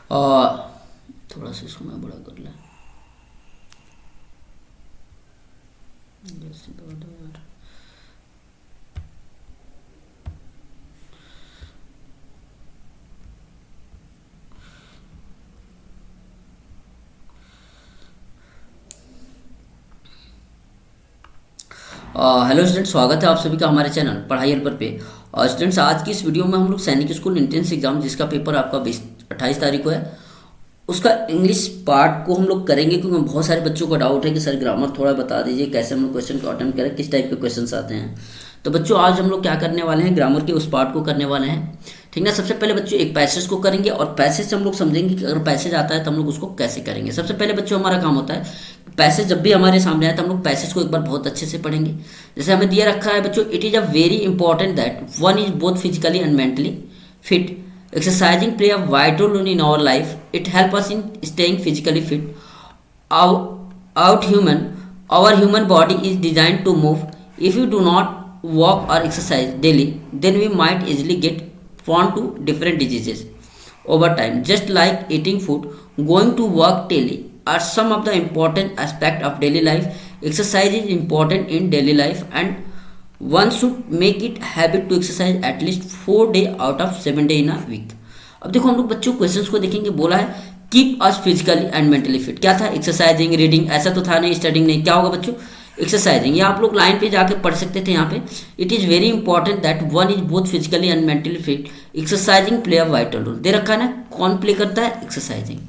और थोड़ा सा इसको मैं बड़ा कर लें। जैसे बड़ा यार। हेलो स्टूडेंट, स्वागत है आप सभी का हमारे चैनल पढ़ाई हेल्पर पे। और स्टूडेंट्स, आज की इस वीडियो में हम लोग सैनिक स्कूल एंट्रेंस एग्जाम जिसका पेपर आपका 28 तारीख को है, उसका इंग्लिश पार्ट को हम लोग करेंगे। क्योंकि बहुत सारे बच्चों का डाउट है कि सर ग्रामर थोड़ा बता दीजिए, कैसे हम लोग क्वेश्चन को अटेम्प्ट करें, किस टाइप के क्वेश्चन आते हैं। तो बच्चों, आज हम लोग क्या करने वाले हैं, ग्रामर के उस पार्ट को करने वाले हैं। ठीक ना। सबसे पहले बच्चों एक पैसेज को करेंगे और पैसेज से हम लोग समझेंगे कि अगर पैसेज आता है तो हम लोग उसको कैसे करेंगे। सबसे पहले बच्चों हमारा काम होता है, पैसेज जब भी हमारे सामने आए तो हम लोग पैसेज को एक बार बहुत अच्छे से पढ़ेंगे। जैसे हमें दिया रखा है बच्चों, it is a very important that one is both physically and mentally fit. Exercising play a vital role in our life. It helps us in staying physically fit. Our, our human body is designed to move. If we do not walk or exercise daily, then we might easily get prone to different diseases over time. Just like eating food, going to work daily are some of the important aspect of daily life. Exercise is important in daily life and one should make it habit to exercise at least 4 day out of 7 day in a week. अब देखो हम लोग बच्चों questions को देखेंगे। बोला है keep us physically and mentally fit. क्या था? एक्सरसाइजिंग, रीडिंग, ऐसा तो था नहीं, स्टडिंग नहीं। क्या होगा बच्चों? एक्सरसाइजिंग। ये आप लोग लाइन पे जाके पढ़ सकते थे। यहाँ पे it is very important that one is both physically and mentally fit. Exercising play a vital role. दे रखा है ना, कौन प्ले करता है? एक्सरसाइजिंग।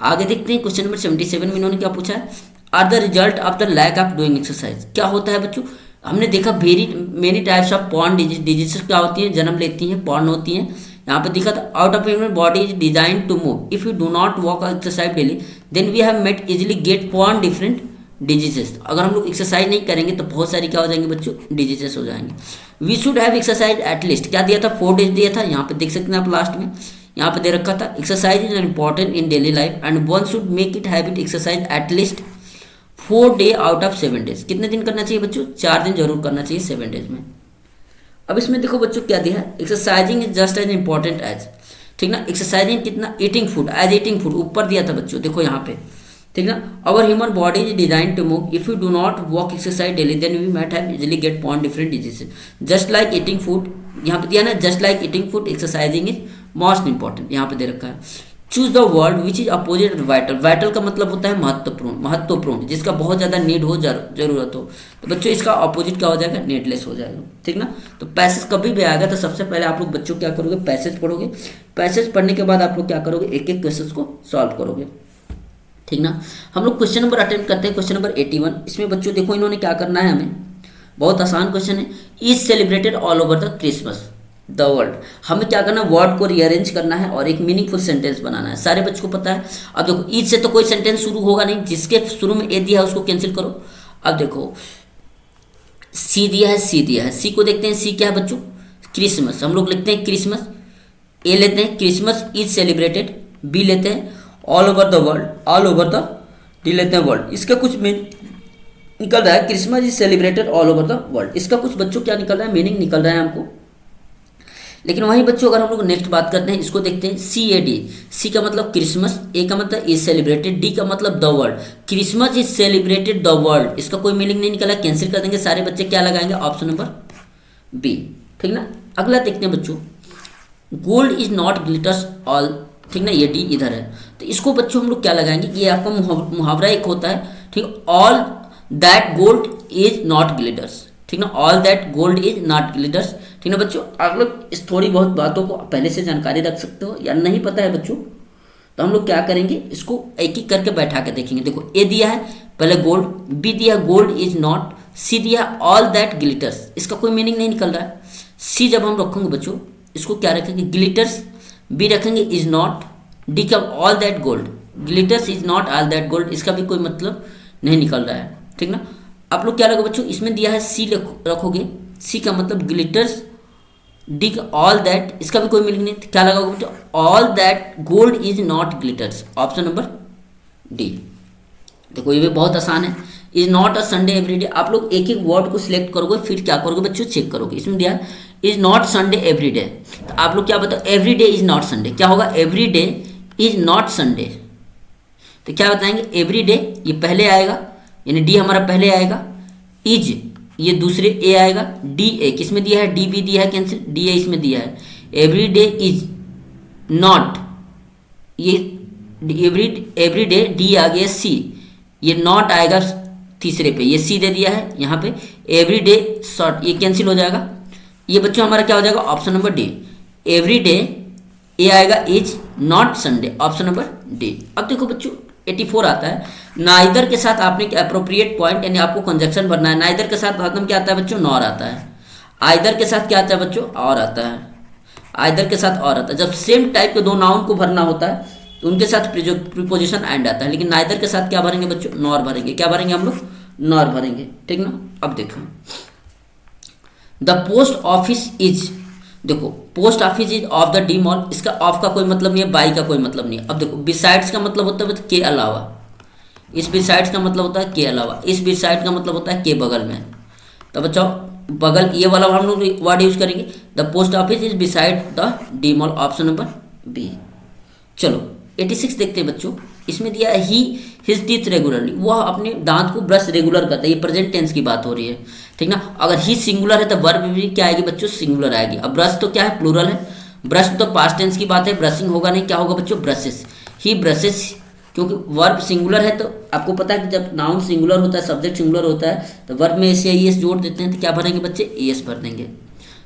आगे देखते हैं क्वेश्चन नंबर 77 में इन्होंने क्या पूछा है, are the result of the lack of doing exercise. क्या होता है बच्चों? हमने देखा very many types of born disease क्या होती हैं, जन्म लेती हैं, पॉर्न होती हैं। यहाँ पे दिखा था out of human body is design to move. If you do not walk exercise daily then we have might easily get born different diseases. अगर हम लोग एक्सरसाइज नहीं करेंगे तो बहुत सारी क्या हो जाएंगे बच्चों? डिजीजेस हो जाएंगे। We should have exercise at least, क्या दिया था? 4 डेज दिया था। यहाँ पे देख सकते हैं आप लास्ट में, यहाँ पे दे रखा था exercise is important in daily life and one should make it habit exercise at least 4 day out of 7 days. कितने दिन करना चाहिए बच्चों? 4 दिन जरूर करना चाहिए 7 डेज में। अब इसमें देखो बच्चों क्या दिया है, exercising is just as important as, ठीक ना। एक्सरसाइजिंग कितना? Eating food, as eating food ऊपर दिया था बच्चों, देखो यहाँ पे, ठीक ना। Our human body is design to move. If you do not walk exercise daily then we might have easily get born different diseases. Just like eating food, यहाँ पे दिया ना, just like eating food exercising is most important, यहाँ पे दे रखा है। Choose the word which is opposite vital. Vital का मतलब होता है महत्वपूर्ण, महत्वपूर्ण जिसका बहुत ज़्यादा नीड हो, जरूरत हो। तो बच्चों इसका अपोजिट क्या हो जाएगा? नीडलेस हो जाएगा, ठीक ना। तो पैसेज कभी भी आएगा तो सबसे पहले आप लोग बच्चों क्या करोगे? पैसेज पढ़ोगे। पैसेज पढ़ने के बाद आप लोग क्या करोगे? एक एक क्वेश्चन को सॉल्व करोगे, ठीक ना। हम लोग क्वेश्चन नंबर अटेम्प्ट करते हैं, क्वेश्चन नंबर 81। इसमें बच्चों देखो इन्होंने क्या करना है, हमें बहुत आसान क्वेश्चन है। Is celebrated all over the Christmas the world. हमें क्या करना है? वर्ड को रीअरेंज करना है और एक मीनिंगफुल सेंटेंस बनाना है। सारे बच्चों को पता है। अब देखो ईद से तो कोई सेंटेंस शुरू होगा नहीं, जिसके शुरू में ए दिया है उसको कैंसिल करो। अब देखो सी दिया है, सी दिया है, सी को देखते हैं। सी क्या है बच्चों? क्रिसमस। हम लोग लिखते हैं क्रिसमस। ए लेते हैं क्रिसमस इज सेलिब्रेटेड। बी लेते हैं all over the world, all over the, D लेते हैं वर्ल्ड। इसका कुछ निकल रहा है Christmas is celebrated all over the world. इसका कुछ बच्चों क्या निकल रहा है? मीनिंग निकल रहा है हमको। लेकिन वहीं बच्चों अगर हम लोग नेक्स्ट बात करते हैं, इसको देखते हैं सी ए डी। सी का मतलब क्रिसमस, ए का मतलब इज सेलिब्रेटेड, डी का मतलब the world. Christmas is celebrated the world, इसका कोई मीनिंग नहीं निकला, कैंसिल कर देंगे। सारे बच्चे क्या लगाएंगे? ऑप्शन नंबर बी, ठीक ना। अगला देखते हैं बच्चों, gold is not glitters all, ठीक ना। ये डी इधर है तो इसको बच्चों हम लोग क्या लगाएंगे? ये आपका मुहावरा एक होता है, ठीक। All that gold is not glitters, ठीक ना। All that gold is not glitters, ठीक ना बच्चों। आप लोग इस थोड़ी बहुत बातों को पहले से जानकारी रख सकते हो, या नहीं पता है बच्चों तो हम लोग क्या करेंगे? इसको एक एक करके बैठा के देखेंगे। देखो ए दिया है पहले गोल्ड, बी दिया गोल्ड इज नॉट, सी दिया ऑल दैट ग्लिटर्स, इसका कोई मीनिंग नहीं निकल रहा है। सी जब हम रखेंगे बच्चों, इसको क्या रखेंगे? ग्लिटर्स। बी रखेंगे इज नॉट, डी का all that gold, glitters is not all that gold, इसका भी कोई मतलब नहीं निकल रहा है, ठीक ना। आप लोग क्या रखोगे बच्चों? इसमें दिया है सी रखोगे, सी का मतलब ग्लिटर्स, डी का ऑल दैट, इसका भी कोई मीनिंग नहीं, क्या लगाओगे बच्चों? All that gold is not glitters, option number D. देखो ये भी बहुत आसान है। Is not a Sunday everyday. आप लोग एक एक वर्ड को सिलेक्ट करोगे, फिर क्या करोगे बच्चों? चेक करोगे। इसमें दिया is not Sunday every day, तो आप लोग क्या बताओ? Every day is not Sunday, क्या होगा? Every day is not Sunday, तो क्या बताएंगे, एवरी डे ये पहले आएगा, यानी डी हमारा पहले आएगा, इज ये दूसरे ए आएगा, डी ए किस में दिया है, डी बी दिया है कैंसिल, डी ए इसमें दिया है, एवरी डे इज नॉट, ये एवरी डे डी आ गया सी, ये नॉट आएगा तीसरे पे, ये सी दे दिया है यहाँ पे, एवरी डे शॉर्ट ये कैंसिल हो जाएगा, ये बच्चों हमारा क्या हो जाएगा option number D, every day A आएगा is not Sunday, option number D. अब देखो बच्चों 84 आता है, नाइदर के साथ आपने अप्रोप्रिएट पॉइंट यानी आपको कंजक्शन भरना है, नाइदर के साथ भारत में क्या आता है बच्चों, नॉर आता है, आइदर के साथ क्या आता है बच्चों, और आता है, आइदर के साथ और आता है, जब सेम टाइप के दो नाउन को भरना होता है तो उनके साथ प्रीपोजिशन एंड आता है, लेकिन नाइदर के साथ क्या भरेंगे बच्चों, नॉर भरेंगे, क्या भरेंगे हम लोग, नॉर भरेंगे, ठीक ना। अब देखो द पोस्ट ऑफिस इज, देखो post office is of the D mall, इसका ऑफ का कोई मतलब नहीं है, बाई का कोई मतलब नहीं है। अब देखो बिसाइड्स का मतलब होता है के अलावा, इस बिसाइड्स का मतलब होता है के अलावा, इस बिसाइड का मतलब होता है के बगल में, तो बच्चों बगल ये वाला हम लोग वर्ड यूज करेंगे, the post office is beside the D mall, option number B. चलो 86 देखते हैं बच्चों, इसमें दिया है ही हिज टीथ रेगुलरली, वह अपने दांत को ब्रश रेगुलर करता है, ये प्रेजेंट टेंस की बात हो रही है, ठीक ना। अगर ही सिंगुलर है तो वर्ब भी क्या आएगी बच्चों, सिंगुलर आएगी। अब ब्रश तो क्या है, प्लूरल है, ब्रश तो पास्ट टेंस की बात है, ब्रशिंग होगा नहीं, क्या होगा बच्चों, ब्रशेस, ही ब्रशेस, क्योंकि वर्ब सिंगुलर है तो आपको पता है कि जब नाउन सिंगुलर होता है, सब्जेक्ट सिंगुलर होता है, तो वर्ब में एस या ई एस जोड़ देते हैं, तो क्या भरेंगे बच्चे, ए एस भर देंगे।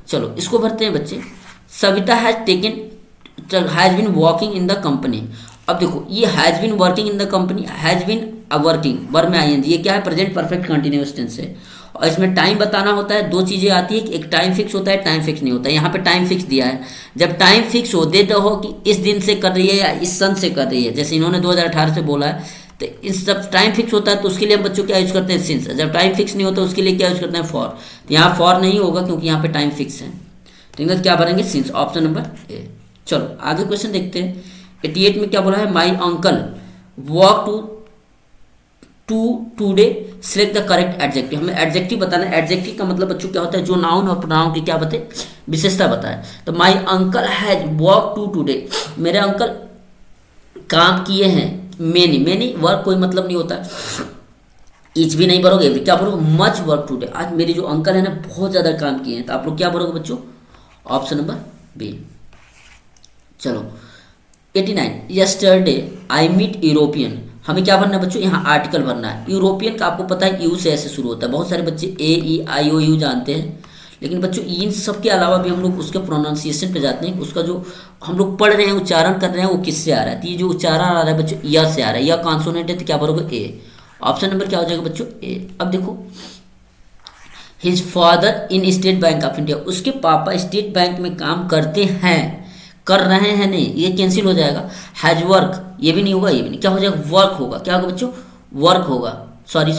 चलो इसको भरते हैं बच्चे, Savita has been working in the company. अब देखो ये has been working in the company, has been working verb में आईएनजी, ये क्या है, प्रेजेंट परफेक्ट कंटिन्यूअस टेंस है, और इसमें टाइम बताना होता है, दो चीज़ें आती है, एक टाइम फिक्स होता है, टाइम फिक्स नहीं होता है। यहाँ पे टाइम फिक्स दिया है, जब टाइम फिक्स हो देते हो कि इस दिन से कर रही है या इस सन से कर रही है, जैसे इन्होंने 2018 से बोला है, तो इस जब टाइम फिक्स होता है तो उसके लिए हम बच्चों क्या यूज करते हैं, सिंस। जब टाइम फिक्स नहीं होता उसके लिए क्या यूज करते हैं, फॉर। तो यहाँ फॉर नहीं होगा क्योंकि यहाँ पे टाइम फिक्स है, ठीक है, क्या भरेंगे, सिंस, ऑप्शन नंबर ए। चलो आगे क्वेश्चन देखते हैं, 88 में क्या बोला है, my uncle work too today, select the correct adjective, हमें एडजेक्टिव बताना है। एडजेक्टिव का मतलब बच्चों क्या होता है, जो नाउन और प्रोनाउन की क्या बताए, विशेषता बताए। तो my uncle has work too today, मेरे अंकल काम किए हैं, मैनी वर्क कोई मतलब नहीं होता, इच भी नहीं भरोगे, क्या भरोगे, मच वर्क टूडे, आज मेरे जो अंकल है ना बहुत ज़्यादा काम किए हैं, तो आप लोग क्या भरोगे बच्चों, ऑप्शन नंबर बी। चलो 89, यस्टरडे आई मीट यूरोपियन, हमें क्या भरना है बच्चों, यहाँ आर्टिकल भरना है। यूरोपियन का आपको पता है यू से ऐसे शुरू होता है, बहुत सारे बच्चे ए ई आई ओ यू जानते हैं, लेकिन बच्चों इन सब के अलावा भी हम लोग उसके प्रोनाउंसिएशन पे जाते हैं, उसका जो हम लोग पढ़ रहे हैं उच्चारण कर रहे हैं वो किससे आ रहा है, तो ये जो उच्चारण आ रहा है बच्चों या से आ रहा है, या कॉन्सोनेंट है, तो क्या भरोगे ए, ऑप्शन नंबर क्या हो जाएगा बच्चों ए। अब देखो his father in state bank of India, उसके पापा स्टेट बैंक में काम करते हैं, कर रहे हैं नहीं, ये कैंसिल हो जाएगा। हैज वर्क, ये भी नहीं होगा, ये भी नहीं, क्या हो जाएगा, वर्क होगा, क्या होगा बच्चों, वर्क होगा, सॉरी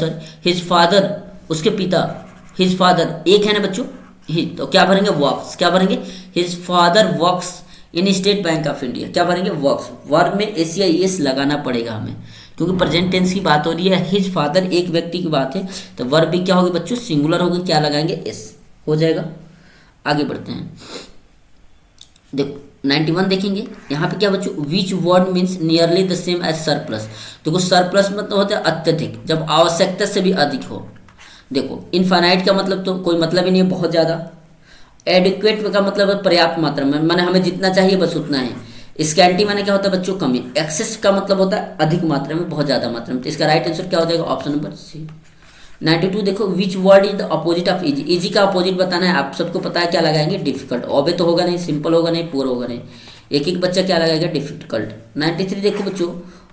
हिज फादर, उसके पिता, हिज फादर एक है ना बच्चों, हिज, तो क्या भरेंगे, वर्क्स, क्या भरेंगे, his father works in state bank of India, क्या भरेंगे, वर्क्स, वर्ब में एस या एस लगाना पड़ेगा हमें, क्योंकि प्रेजेंट टेंस की बात हो रही है, हिज फादर एक व्यक्ति की बात है, तो वर्ब भी क्या होगी बच्चों, सिंगुलर होगी, क्या लगाएंगे, एस हो जाएगा। आगे बढ़ते हैं, देखो 91 देखेंगे, यहाँ पे क्या बच्चों, which word means nearly the same as surplus. देखो सरप्लस मतलब होता है अत्यधिक, जब आवश्यकता से भी अधिक हो। देखो इनफाइनाइट का मतलब तो कोई मतलब ही नहीं है, बहुत ज़्यादा। एडिक्वेट का मतलब है पर्याप्त मात्रा में, माने हमें जितना चाहिए बस उतना है। स्कैंटी माने क्या होता है बच्चों, कमी। एक्सेस का मतलब होता है अधिक मात्रा में, बहुत ज़्यादा मात्रा में। तो इसका राइट आंसर क्या हो जाएगा, ऑप्शन नंबर सी। 92 देखो, which word is the opposite of easy. Easy का अपोजिट बताना है, आप सबको पता है क्या लगाएंगे, डिफिकल्ट। ओबे तो होगा नहीं, सिंपल होगा नहीं, पुअर होगा नहीं, एक एक बच्चा क्या लगाएगा, डिफिकल्ट। 93 देखो बच्चों,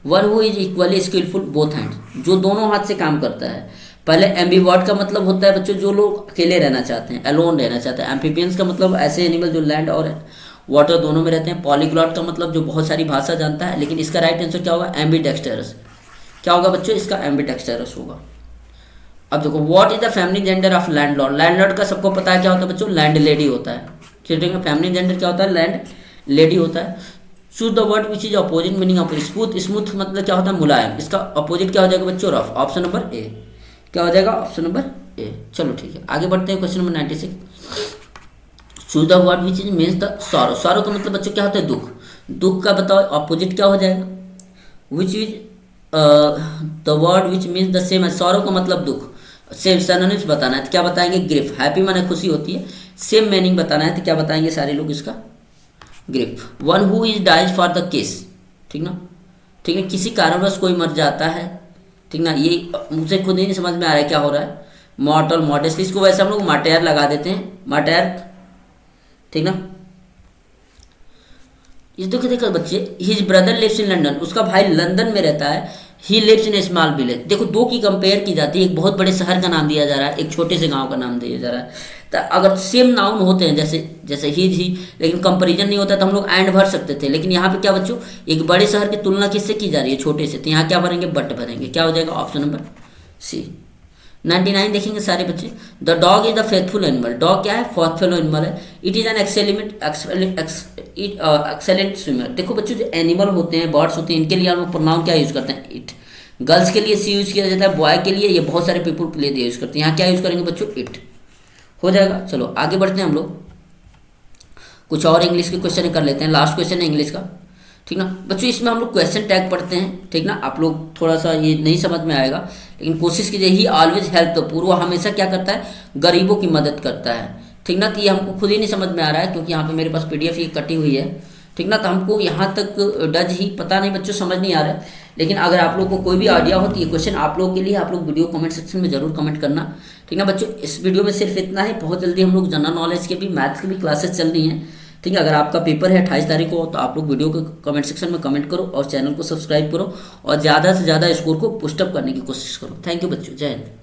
one who is equally skillful both hand, जो दोनों हाथ से काम करता है। पहले एम्बीवर्ट का मतलब होता है बच्चों जो लोग अकेले रहना चाहते हैं, अलोन रहना चाहते हैं। एम्फीबियंस का मतलब ऐसे एनिमल जो लैंड और वाटर दोनों में रहते हैं। पॉलीग्लॉट का मतलब जो बहुत सारी भाषा जानता है। लेकिन इसका राइट आंसर क्या होगा, एम्बीडेक्स्टरस। क्या होगा बच्चों, इसका एम्बीडेक्स्टरस होगा। अब देखो, what is the feminine gender of landlord. Landlord का सबको पता है क्या होता है बच्चों, लैंड लेडी होता है। ठीक है, फेमिनिन जेंडर क्या होता है, लैंड लेडी होता है। Choose the word which is opposite meaning of smooth. Smooth मतलब क्या होता है, मुलायम। इसका अपोजिट क्या हो जाएगा बच्चों, रफ। ऑप्शन नंबर ए क्या हो जाएगा, ऑप्शन नंबर ए। चलो ठीक है, आगे बढ़ते हैं। Question number 96, choose the word which is means the sorrow. Sorrow का मतलब बच्चों क्या होता है, दुख। दुख का बताओ ऑपोजिट क्या हो जाएगा, which is the word which means the same है, सॉरो का मतलब दुख, सेम सिनोनिम्स बताना है तो क्या बताएंगे ग्रिफ, हैप्पी माने खुशी होती है, सेम मीनिंग बताना है तो क्या बताएंगे सारे लोग इसका ग्रिफ। One who is dies for the cause, ठीक ना, ठीक है, किसी कारणवश कोई मर जाता है, ठीक ना, ये मुझे खुद ही नहीं समझ में आ रहा है क्या हो रहा है, मॉर्टल मॉडेस्ट, इसको वैसे हम लोग माटेयर लगा देते हैं, माटेयर, ठीक ना। इस देखो बच्चे, his brother lives in London, उसका भाई लंदन में रहता है, he lives in a small village. देखो दो की कंपेयर की जाती है, एक बहुत बड़े शहर का नाम दिया जा रहा है, एक छोटे से गांव का नाम दिया जा रहा है। तो अगर सेम नाउन होते हैं जैसे जैसे हिज ही, लेकिन कंपेरिजन नहीं होता तो हम लोग एंड भर सकते थे, लेकिन यहाँ पे क्या बच्चों, एक बड़े शहर की तुलना किससे की जा रही है, छोटे से, तो यहाँ क्या भरेंगे, बट भरेंगे, क्या हो जाएगा ऑप्शन नंबर सी। 99 देखेंगे सारे बच्चे, the dog is the faithful animal, dog क्या है, फेथफुल एनिमल है, it is an excellent swimmer. देखो बच्चों जो एनिमल होते हैं, बर्ड्स होते हैं, इनके लिए हम लोग प्रोनाउन क्या यूज करते हैं, इट, गर्ल्स के लिए सी यूज किया जाता है, बॉय के लिए ये बहुत सारे पीपल के लिए यूज करते हैं, यहाँ क्या यूज करेंगे बच्चों, इट हो जाएगा। चलो आगे बढ़ते हैं हम लोग, कुछ और इंग्लिश के क्वेश्चन कर लेते हैं, लास्ट क्वेश्चन है इंग्लिश का, ठीक ना बच्चों, इसमें हम लोग क्वेश्चन टैग पढ़ते हैं, ठीक ना, आप लोग थोड़ा सा ये नहीं समझ में आएगा, लेकिन कोशिश कीजिए। ही ऑलवेज हेल्प द पुअर, वो हमेशा क्या करता है, गरीबों की मदद करता है, ठीक ना, तो ये हमको खुद ही नहीं समझ में आ रहा है क्योंकि यहाँ पे मेरे पास PDF ये कटी हुई है, ठीक ना, तो हमको यहाँ तक डज ही पता नहीं बच्चों, समझ नहीं आ रहा है। लेकिन अगर आप लोग को कोई भी आइडिया हो तो ये क्वेश्चन आप लोगों के लिए, आप लोग वीडियो कमेंट सेक्शन में जरूर कमेंट करना, ठीक ना बच्चों। इस वीडियो में सिर्फ इतना ही, बहुत जल्दी हम लोग जनरल नॉलेज के भी, मैथ्स की भी क्लासेस चल रही हैं, ठीक है। अगर आपका पेपर है 28 तारीख को तो आप लोग वीडियो को कमेंट सेक्शन में कमेंट करो और चैनल को सब्सक्राइब करो और ज़्यादा से ज़्यादा स्कोर को पुस्टअप करने की कोशिश करो। थैंक यू बच्चों, जय हिंद।